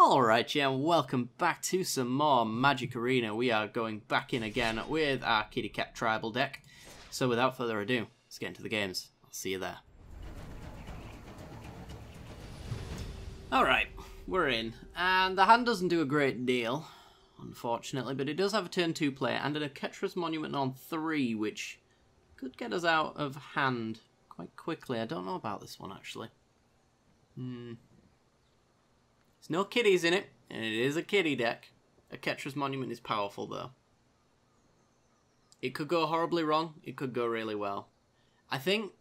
Alright, yeah, welcome back to some more Magic Arena. We are going back in again with our Kitty Cat Tribal deck. So without further ado, let's get into the games. I'll see you there. Alright, we're in. And the hand doesn't do a great deal, unfortunately, but it does have a turn 2 play and an Aketra's Monument on 3, which could get us out of hand quite quickly. I don't know about this one, actually. There's no kitties in it, and it is a kitty deck. Aketra's Monument is powerful, though. It could go horribly wrong. It could go really well. I think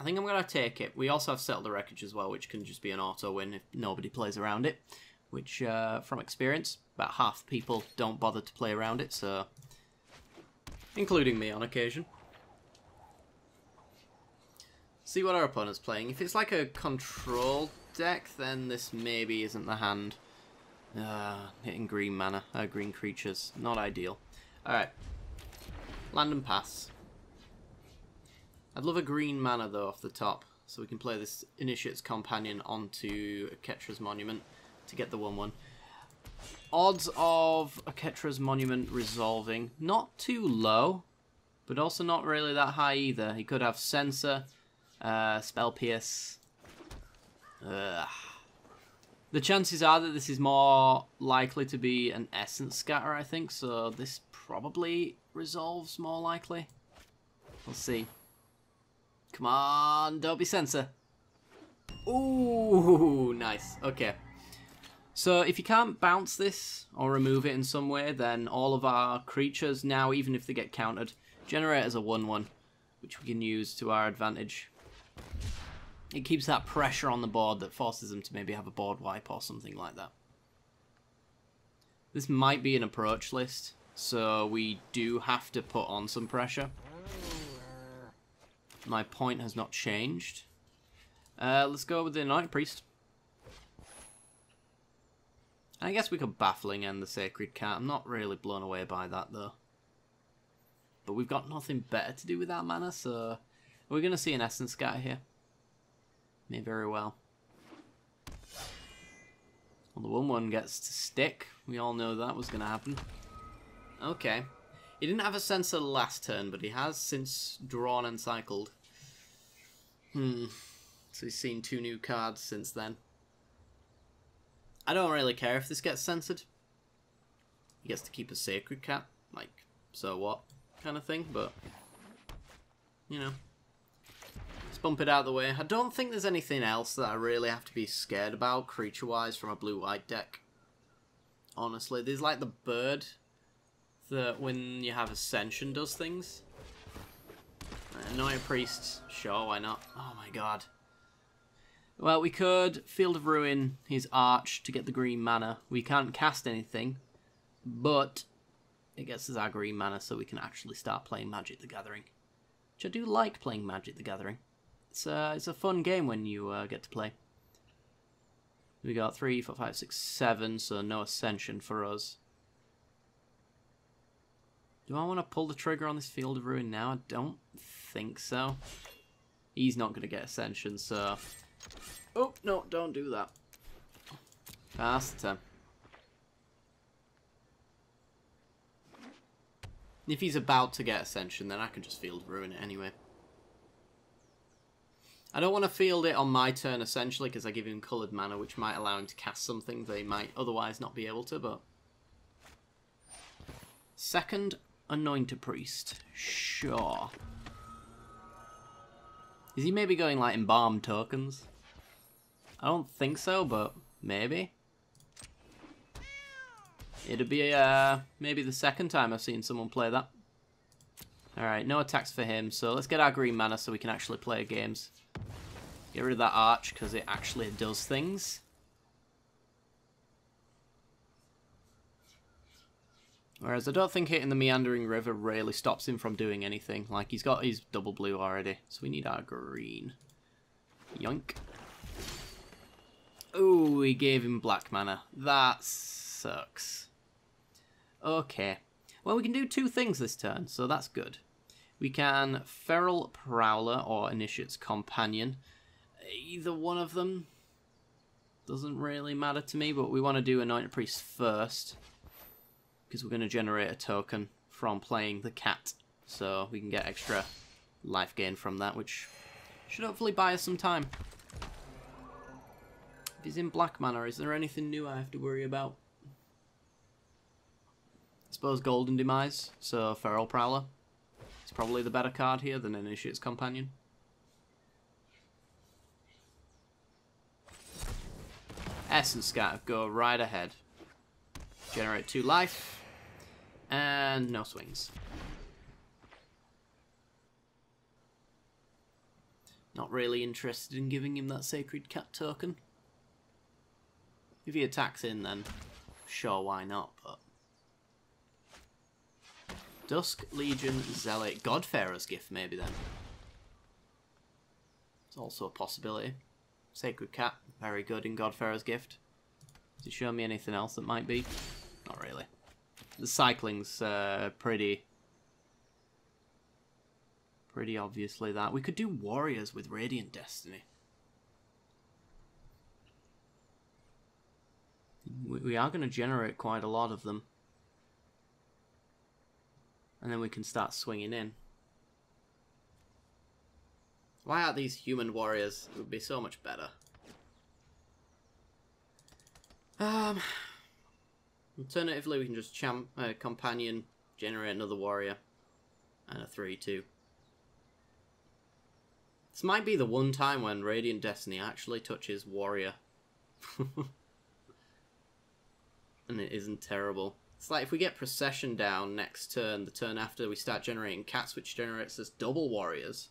I'm going to take it. We also have Settle the Wreckage as well, which can just be an auto win if nobody plays around it. Which, from experience, about half the people don't bother to play around it, so... including me on occasion. See what our opponent's playing. If it's like a control deck, then this maybe isn't the hand. Hitting green mana, green creatures, not ideal. Alright, land and pass. I'd love a green mana though off the top, so we can play this Initiate's Companion onto Aketra's Monument to get the 1/1. Odds of Aketra's Monument resolving, not too low, but also not really that high either. He could have Censor, Spell Pierce. The chances are that this is more likely to be an Essence Scatter, I think, so this probably resolves more likely. We'll see. Come on, don't be Censor. Ooh, nice. Okay. So if you can't bounce this or remove it in some way, then all of our creatures now, even if they get countered, generate as a 1/1, which we can use to our advantage. It keeps that pressure on the board that forces them to maybe have a board wipe or something like that. This might be an approach list, so we do have to put on some pressure. My point has not changed. Let's go with the Anointed Priest. I guess we could Baffling End the Sacred Cat. I'm not really blown away by that, though. But we've got nothing better to do with our mana, so... we're going to see an Essence Scatter here. May very well. Well, the 1/1 gets to stick. We all know that was going to happen. Okay. He didn't have a Censor last turn, but he has since drawn and cycled. So he's seen 2 new cards since then. I don't really care if this gets censored. He gets to keep a Sacred Cat. Like, so what? Kind of thing, but... you know. Let's bump it out of the way. I don't think there's anything else that I really have to be scared about creature-wise from a blue-white deck. Honestly, there's like the bird that when you have Ascension does things. Anointed Priest, sure, why not? Oh my god. Well, we could Field of Ruin his Arch to get the green mana. We can't cast anything, but it gets us our green mana so we can actually start playing Magic the Gathering. Which I do like playing Magic the Gathering. It's a fun game when you get to play. We got 3, 4, 5, 6, 7, so no Ascension for us. Do I want to pull the trigger on this Field of Ruin now? I don't think so. He's not going to get Ascension, so... oh, no, don't do that. Pass the turn. If he's about to get Ascension, then I can just Field of Ruin it anyway. I don't want to field it on my turn, essentially, because I give him coloured mana, which might allow him to cast something they might otherwise not be able to, but... second Anointed Priest. Sure. Is he maybe going, like, Embalmed tokens? I don't think so, but maybe. It'd be, maybe the second time I've seen someone play that. Alright, no attacks for him, so let's get our green mana so we can actually play games. Get rid of that Arch, because it actually does things. Whereas I don't think hitting the Meandering River really stops him from doing anything. Like, he's got his double blue already, so we need our green. Yoink. Ooh, he gave him black mana. That sucks. Okay. Well, we can do 2 things this turn, so that's good. We can Feral Prowler or Initiate's Companion. Either one of them doesn't really matter to me, but we want to do Anointed Priest first, because we're going to generate a token from playing the cat, so we can get extra life gain from that, which should hopefully buy us some time. If he's in black mana, is there anything new I have to worry about? I suppose Golden Demise, so Feral Prowler. It's probably the better card here than Initiate's Companion. Essence Scatter, go right ahead. Generate 2 life. And no swings. Not really interested in giving him that Sacred Cat token. If he attacks in, then sure, why not, but... Dusk, Legion, Zealot, Godfarer's Gift maybe then. It's also a possibility. Sacred Cat, very good in Godfarer's Gift. Does it show me anything else that might be? Not really. The cycling's pretty obviously that. We could do Warriors with Radiant Destiny. We are going to generate quite a lot of them. And then we can start swinging in. Why aren't these human warriors? It would be so much better. Alternatively, we can just companion, generate another warrior, and a 3/2. This might be the one time when Radiant Destiny actually touches warrior. And it isn't terrible. It's like if we get Procession down next turn, the turn after we start generating cats, which generates us double warriors.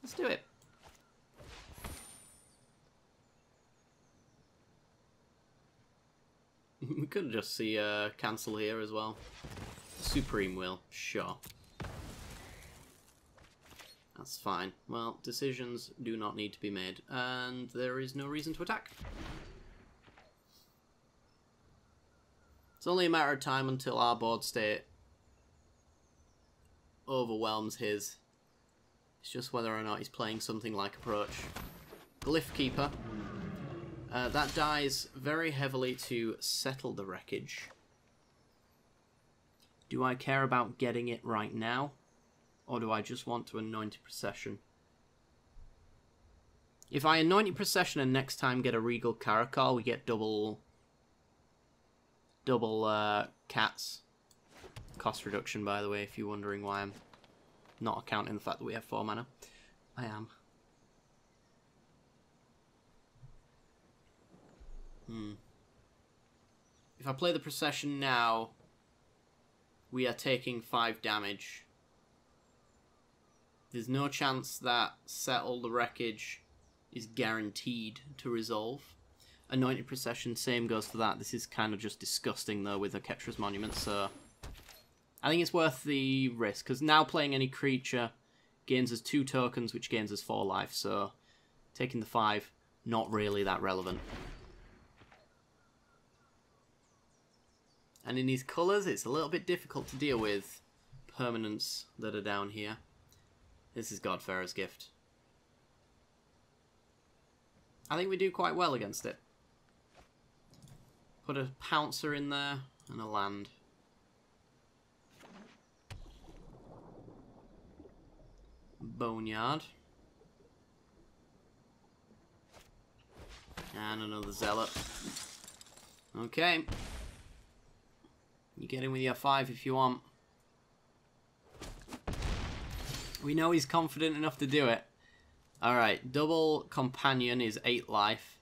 Let's do it. We could just see cancel here as well. Supreme Will, sure. That's fine. Well, decisions do not need to be made, and there is no reason to attack. It's only a matter of time until our board state overwhelms his. It's just whether or not he's playing something like Approach. Glyph Keeper. That dies very heavily to Settle the Wreckage. Do I care about getting it right now? Or do I just want to Anointed Procession? If I Anointed Procession and next time get a Regal Caracal, we get double cats. Cost reduction, by the way, if you're wondering why I'm not accounting the fact that we have 4 mana. I am. If I play the Procession now, we are taking 5 damage. There's no chance that Settle the Wreckage is guaranteed to resolve. Anointed Procession, same goes for that. This is kind of just disgusting, though, with Aketra's Monument, so... I think it's worth the risk, because now playing any creature gains us 2 tokens, which gains us 4 life, so... Taking the 5, not really that relevant. And in these colours, it's a little bit difficult to deal with permanents that are down here. This is Godfarer's Gift. I think we do quite well against it. Put a Pouncer in there and a land. Boneyard. And another Zealot. Okay. You get in with your 5 if you want. We know he's confident enough to do it. Alright, double companion is 8 life.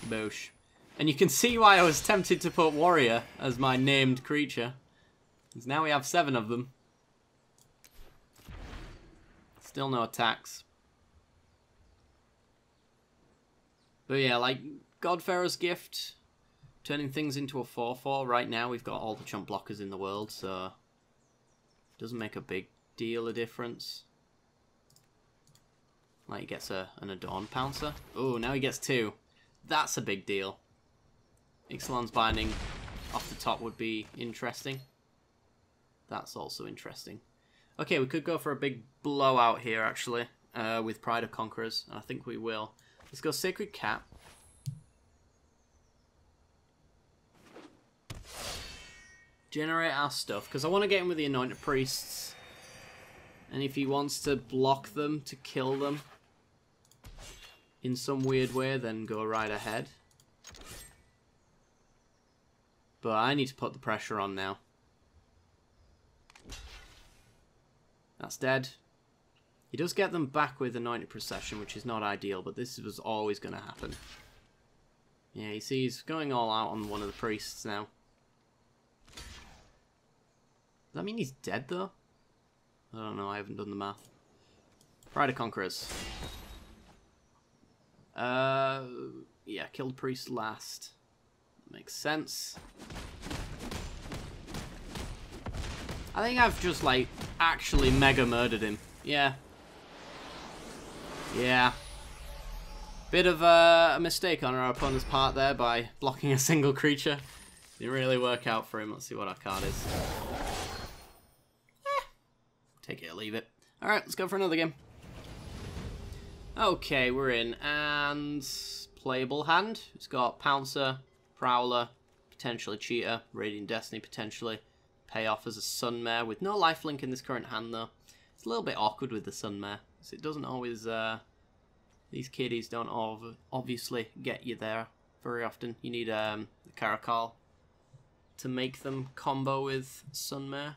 Boosh. And you can see why I was tempted to put warrior as my named creature. Because now we have 7 of them. Still no attacks. But yeah, like, Godfarer's Gift, turning things into a 4/4. Right now we've got all the chump blockers in the world, so it doesn't make a big deal of difference. Like, he gets an Adorn Pouncer. Oh, now he gets 2. That's a big deal. Ixalan's Binding off the top would be interesting. That's also interesting. Okay, we could go for a big blowout here, actually, with Pride of Conquerors. I think we will. Let's go Sacred Cat. Generate our stuff, because I want to get him with the Anointed Priests. And if he wants to block them, to kill them in some weird way, then go right ahead. But I need to put the pressure on now. That's dead. He does get them back with Anointed Procession, which is not ideal, but this was always going to happen. Yeah, you see, he's going all out on one of the priests now. Does that mean he's dead, though? I don't know, I haven't done the math. Pride of Conquerors. Yeah, killed priest last. Makes sense. I think I've just, like, actually mega murdered him. Yeah. Yeah. Bit of a mistake on our opponent's part there by blocking a single creature. Didn't really work out for him. Let's see what our card is. Take it or leave it. Alright, let's go for another game. Okay, we're in. And playable hand. It's got Pouncer, Prowler, potentially Cheater, Radiant Destiny potentially. Payoff as a Sunmare with no lifelink in this current hand though. It's a little bit awkward with the Sunmare. So it doesn't always, these kiddies don't obviously get you there very often. You need the Caracal to make them combo with Sunmare.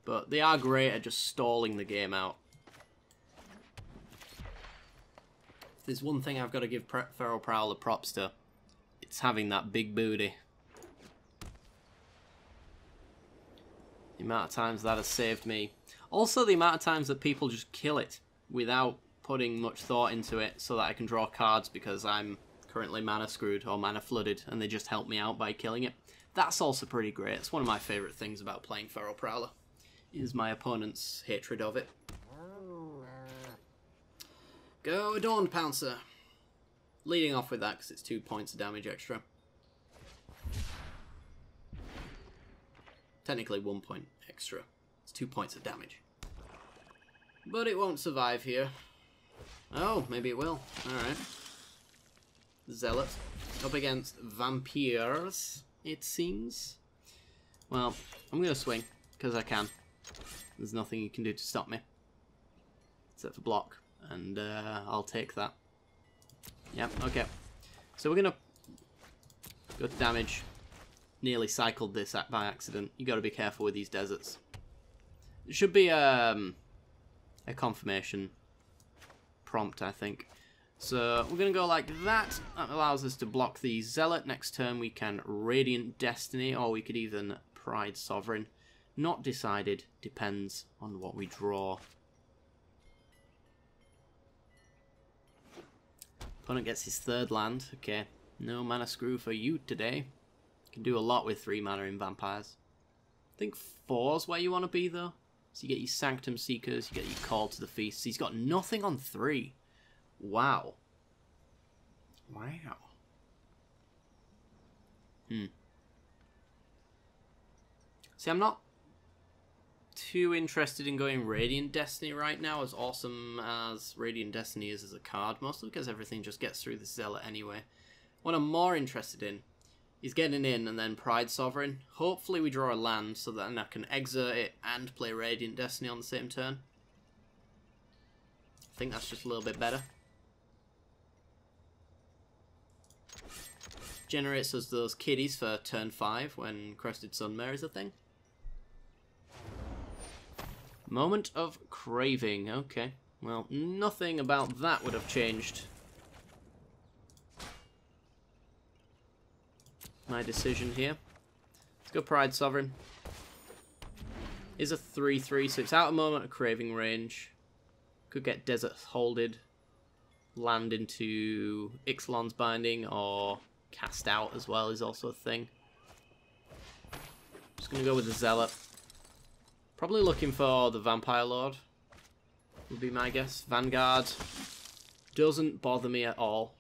But they are great at just stalling the game out. If there's one thing I've got to give Feral Prowler props to, it's having that big booty. The amount of times that has saved me. Also the amount of times that people just kill it without putting much thought into it so that I can draw cards because I'm currently mana screwed or mana flooded and they just help me out by killing it. That's also pretty great. It's one of my favourite things about playing Feral Prowler, is my opponent's hatred of it. Go Adorned Pouncer. Leading off with that because it's 2 points of damage extra. Technically 1 point extra. It's 2 points of damage. But it won't survive here. Oh, maybe it will. Alright. Zealot. Up against Vampires, it seems. Well, I'm going to swing, because I can. There's nothing you can do to stop me. Except for block. And I'll take that. Yep, okay. So we're going to go to damage. Nearly cycled this by accident. You got to be careful with these deserts. It should be a confirmation prompt, I think. So we're going to go like that. That allows us to block the Zealot. Next turn we can Radiant Destiny, or we could even Pride Sovereign. Not decided. Depends on what we draw. Opponent gets his third land. Okay. No mana screw for you today. Can do a lot with 3 mana in Vampires. I think 4's where you want to be though. So you get your Sanctum Seekers, you get your Call to the Feast. So he's got nothing on 3. Wow. Wow. See, I'm not too interested in going Radiant Destiny right now, as awesome as Radiant Destiny is as a card, mostly because everything just gets through the Zealot anyway. What I'm more interested in is getting in and then Pride Sovereign. Hopefully we draw a land so that then I can exert it and play Radiant Destiny on the same turn. I think that's just a little bit better. Generates us those kiddies for turn 5 when Crested Sunmare is a thing. Moment of Craving. Okay. Well, nothing about that would have changed my decision here. Let's go Pride Sovereign. Is a 3/3, so it's out of Moment of Craving range. Could get Desert Holded, land into Ixalan's Binding, or Cast Out as well is also a thing. Just gonna go with the Zealot. Probably looking for the Vampire Lord, would be my guess. Vanguard doesn't bother me at all.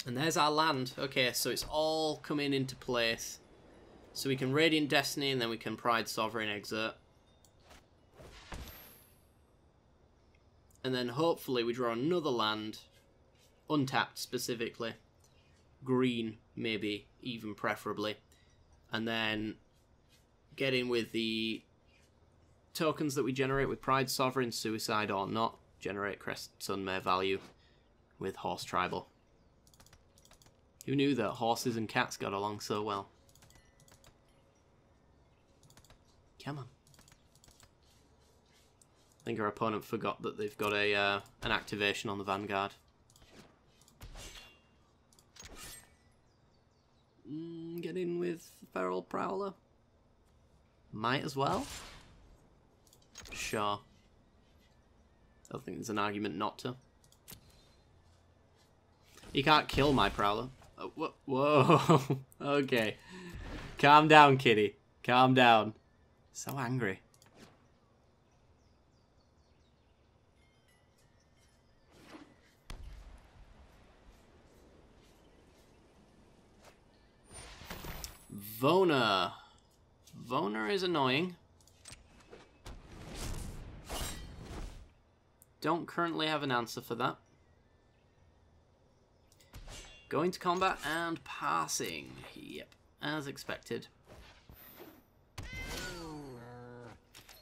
And there's our land. Okay, so it's all coming into place. So we can Radiant Destiny, and then we can Pride Sovereign Exert. And then hopefully we draw another land, untapped specifically. Green, maybe, even preferably. And then get in with the tokens that we generate with Pride Sovereign, Suicide or not. Generate Crest Sunmare value with Horse Tribal. Who knew that horses and cats got along so well? Come on. I think our opponent forgot that they've got a an activation on the Vanguard. Get in with Feral Prowler. Might as well. Sure. I don't think there's an argument not to. You can't kill my Prowler. Oh, whoa. Okay. Calm down, kitty. Calm down. So angry. Vona. Vona is annoying. Don't currently have an answer for that. Going to combat and passing. Yep, as expected.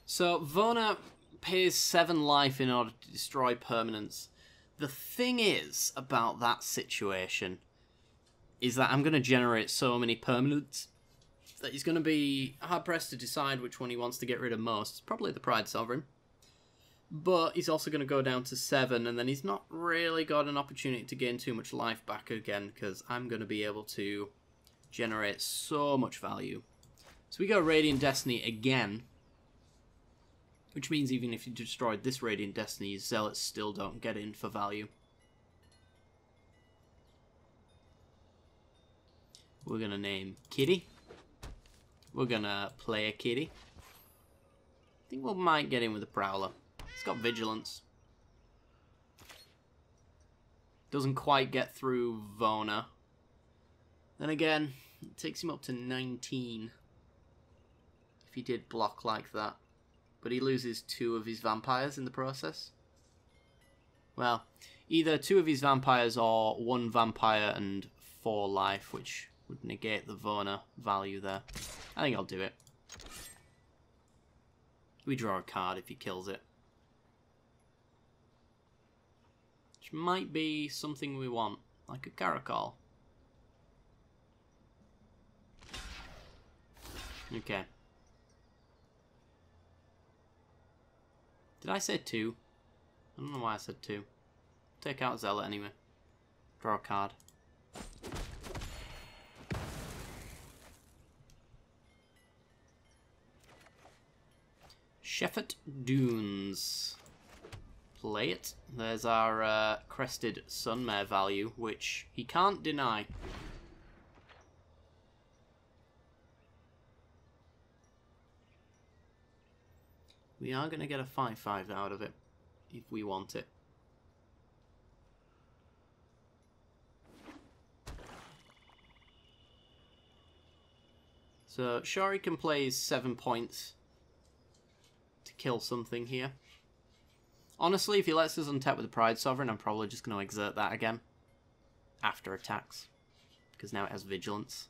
So, Vona pays 7 life in order to destroy permanents. The thing is about that situation is that I'm going to generate so many permanents that he's going to be hard-pressed to decide which one he wants to get rid of most. It's probably the Pride Sovereign. But he's also going to go down to 7, and then he's not really got an opportunity to gain too much life back again, because I'm going to be able to generate so much value. So we go Radiant Destiny again, which means even if you destroyed this Radiant Destiny, Zealots still don't get in for value. We're going to name Kitty. We're going to play a Kitty. I think we might get in with a Prowler. It's got Vigilance. Doesn't quite get through Vona. Then again, it takes him up to 19. If he did block like that. But he loses 2 of his vampires in the process. Well, either 2 of his vampires or 1 vampire and 4 life, which would negate the Vona value there. I think I'll do it. We draw a card if he kills it. Which might be something we want, like a Caracol. Okay. Did I say 2? I don't know why I said 2. Take out Zealot anyway. Draw a card. Sheffet Dunes. Play it. There's our Crested Sunmare value, which he can't deny. We are going to get a 5/5 out of it, if we want it. So, Shori can play 7 points to kill something here. Honestly, if he lets us untap with the Pride Sovereign, I'm probably just going to exert that again. After attacks. Because now it has Vigilance.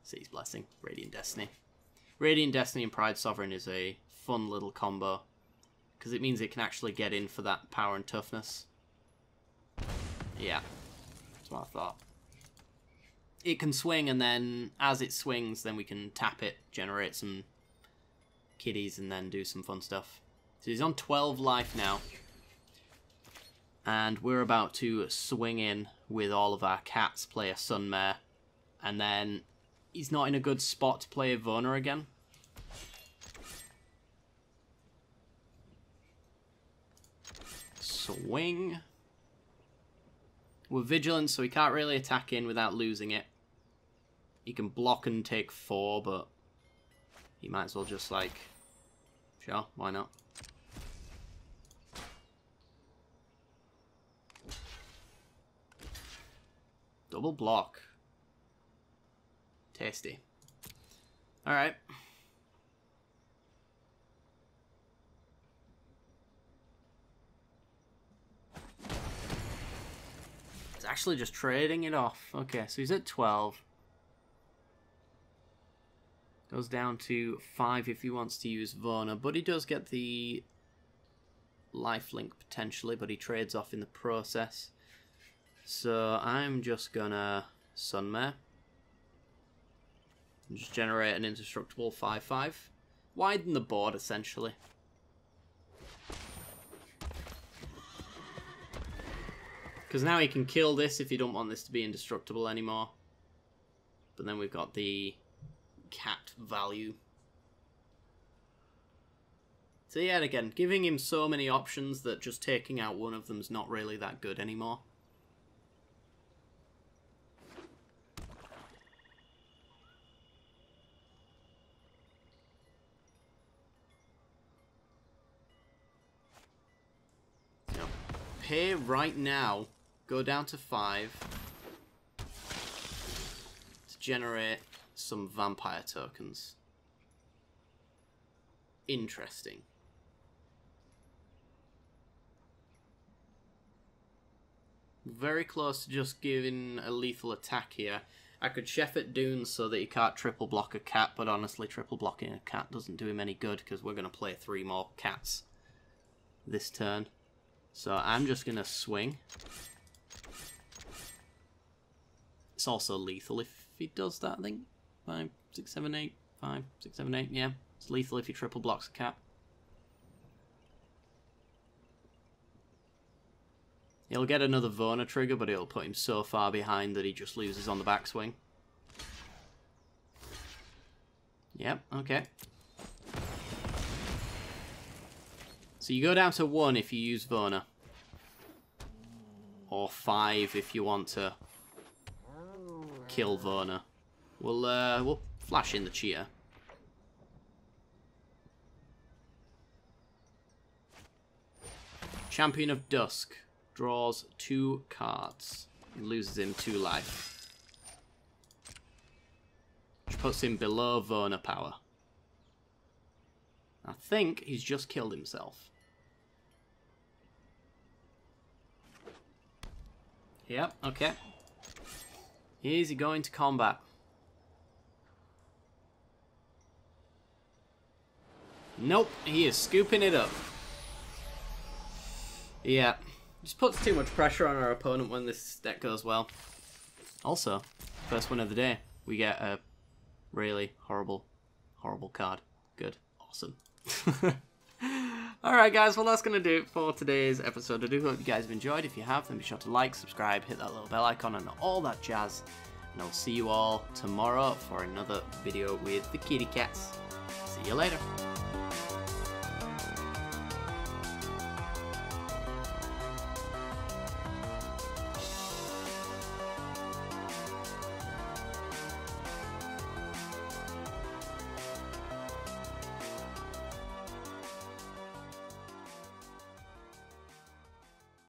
City's Blessing. Radiant Destiny. Radiant Destiny and Pride Sovereign is a fun little combo. Because it means it can actually get in for that power and toughness. Yeah. That's what I thought. It can swing, and then as it swings, then we can tap it, generate some kitties, and then do some fun stuff. So he's on 12 life now. And we're about to swing in with all of our cats, play a Sunmare. And then he's not in a good spot to play a Vona again. Swing. We're vigilant, so he can't really attack in without losing it. He can block and take 4, but he might as well just, like, sure, why not? Double block. Tasty. Alright. It's actually just trading it off. Okay, so he's at 12. Goes down to 5 if he wants to use Vona, but he does get the lifelink potentially, but he trades off in the process. So I'm just gonna Sunmare. And just generate an indestructible 5/5. Widen the board essentially. Because now he can kill this if you don't want this to be indestructible anymore. But then we've got the cat value. So yeah, again, giving him so many options that just taking out one of them is not really that good anymore. So, pay right now, go down to 5 to generate some vampire tokens. Interesting. Very close to just giving a lethal attack here. I could chef it Dunes so that he can't triple block a cat, but honestly triple blocking a cat doesn't do him any good because we're going to play 3 more cats this turn. So I'm just going to swing. It's also lethal if he does that, I think. 5, 6, 7, 8. 5, 6, 7, 8. Yeah, it's lethal if he triple blocks a cat. He'll get another Vona trigger, but it'll put him so far behind that he just loses on the backswing. Yep, okay. So you go down to 1 if you use Vona. Or 5 if you want to kill Vona. We'll flash in the cheetah. Champion of Dusk. Draws 2 cards. He loses him 2 life. Which puts him below Vona power. I think he's just killed himself. Yep, okay. Is he going to combat? Nope, he is scooping it up. Yeah. Just puts too much pressure on our opponent when this deck goes well. Also, first win of the day. We get a really horrible, horrible card. Good. Awesome. Alright guys, well that's going to do it for today's episode. I do hope you guys have enjoyed. If you have, then be sure to like, subscribe, hit that little bell icon and all that jazz. And I'll see you all tomorrow for another video with the kitty cats. See you later.